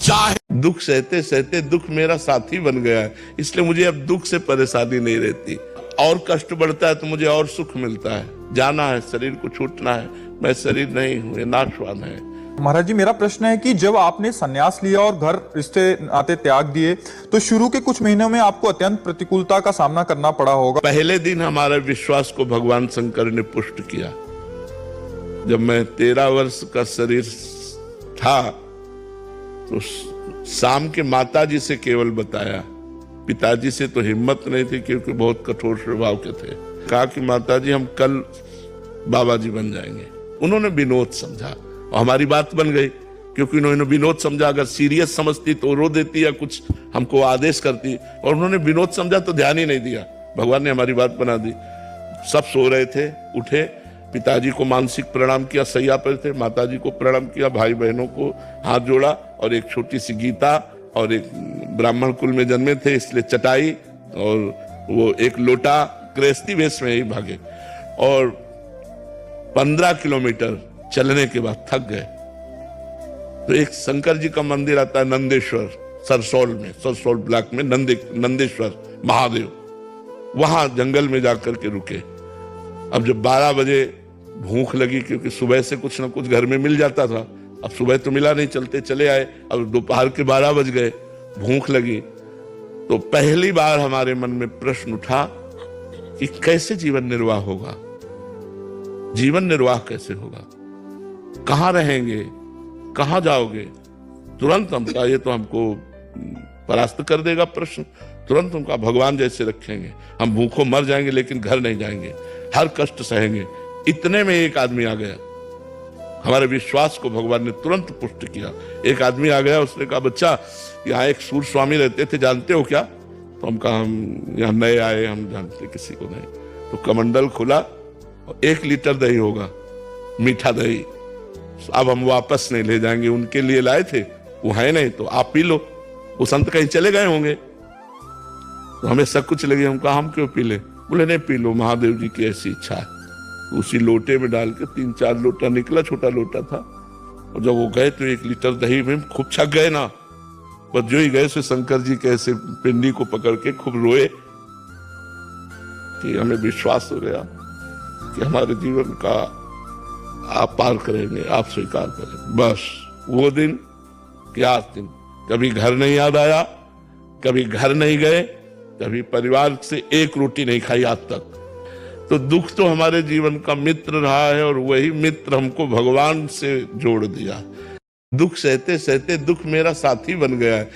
चाहे दुख सहते सहते दुख मेरा साथी बन गया है, इसलिए मुझे अब दुख से परेशानी नहीं रहती। और कष्ट बढ़ता है तो मुझे और सुख मिलता है। जाना है, शरीर को छूटना है, मैं शरीर नहीं हूं, ये नाशवान है। महाराज जी, मेरा प्रश्न है कि जब आपने संन्यास लिया और घर रिश्ते नाते त्याग दिए तो शुरू के कुछ महीनों में आपको अत्यंत प्रतिकूलता का सामना करना पड़ा होगा। पहले दिन हमारे विश्वास को भगवान शंकर ने पुष्ट किया। जब मैं 13 वर्ष का शरीर था तो शाम के माताजी से केवल बताया, पिताजी से तो हिम्मत नहीं थी क्योंकि बहुत कठोर स्वभाव के थे। कहा कि माताजी हम कल बाबा जी बन जाएंगे। उन्होंने विनोद समझा और हमारी बात बन गई, क्योंकि उन्होंने विनोद समझा। अगर सीरियस समझती तो रो देती या कुछ हमको आदेश करती, और उन्होंने विनोद समझा तो ध्यान ही नहीं दिया। भगवान ने हमारी बात बना दी। सब सो रहे थे, उठे, पिताजी को मानसिक प्रणाम किया, सैया पर थे, माताजी को प्रणाम किया, भाई बहनों को हाथ जोड़ा, और एक छोटी सी गीता, और एक ब्राह्मण कुल में जन्मे थे इसलिए चटाई, और वो एक लोटा, गृहस्थी वेश में ही भागे। और 15 किलोमीटर चलने के बाद थक गए तो एक शंकर जी का मंदिर आता है नंदेश्वर, सरसौल ब्लॉक में नंदेश्वर महादेव, वहां जंगल में जाकर के रुके। अब जब 12 बजे भूख लगी, क्योंकि सुबह से कुछ ना कुछ घर में मिल जाता था, अब सुबह तो मिला नहीं, चलते चले आए। अब दोपहर के 12 बज गए, भूख लगी, तो पहली बार हमारे मन में प्रश्न उठा कि कैसे जीवन निर्वाह होगा, जीवन निर्वाह कैसे होगा, कहां रहेंगे, कहां जाओगे। तुरंत हम कहा ये तो हमको परास्त कर देगा प्रश्न। तुरंत हम कहा भगवान जैसे रखेंगे, हम भूखों मर जाएंगे लेकिन घर नहीं जाएंगे, हर कष्ट सहेंगे। इतने में एक आदमी आ गया, हमारे विश्वास को भगवान ने तुरंत पुष्ट किया। एक आदमी आ गया, उसने कहा बच्चा यहाँ एक सूर स्वामी रहते थे, जानते हो क्या? तो हम कहा हम यहाँ नए आए, हम जानते किसी को नहीं। तो कमंडल खुला और 1 लीटर दही होगा, मीठा दही। अब हम वापस नहीं ले जाएंगे, उनके लिए लाए थे, वो है नहीं, तो आप पी लो। वो संत कहीं चले गए होंगे। तो हमें सब कुछ लगे, हम कहा हम क्यों पी ले? बोले नहीं पी लो, महादेव जी की ऐसी इच्छा है। उसी लोटे में डाल के 3-4 लोटा निकला, छोटा लोटा था। और जब वो गए तो 1 लीटर दही में खूब छक गए ना। बस जो ही गए से शंकर जी के ऐसे पिंडी को पकड़ के खूब रोए कि हमें विश्वास हो गया कि हमारे जीवन का आप पार करेंगे, आप स्वीकार करें। बस वो दिन क्या दिन, कभी घर नहीं याद आया, कभी घर नहीं गए, कभी परिवार से एक रोटी नहीं खाई आज तक। तो दुख तो हमारे जीवन का मित्र रहा है, और वही मित्र हमको भगवान से जोड़ दिया। दुख सहते सहते दुख मेरा साथी बन गया है।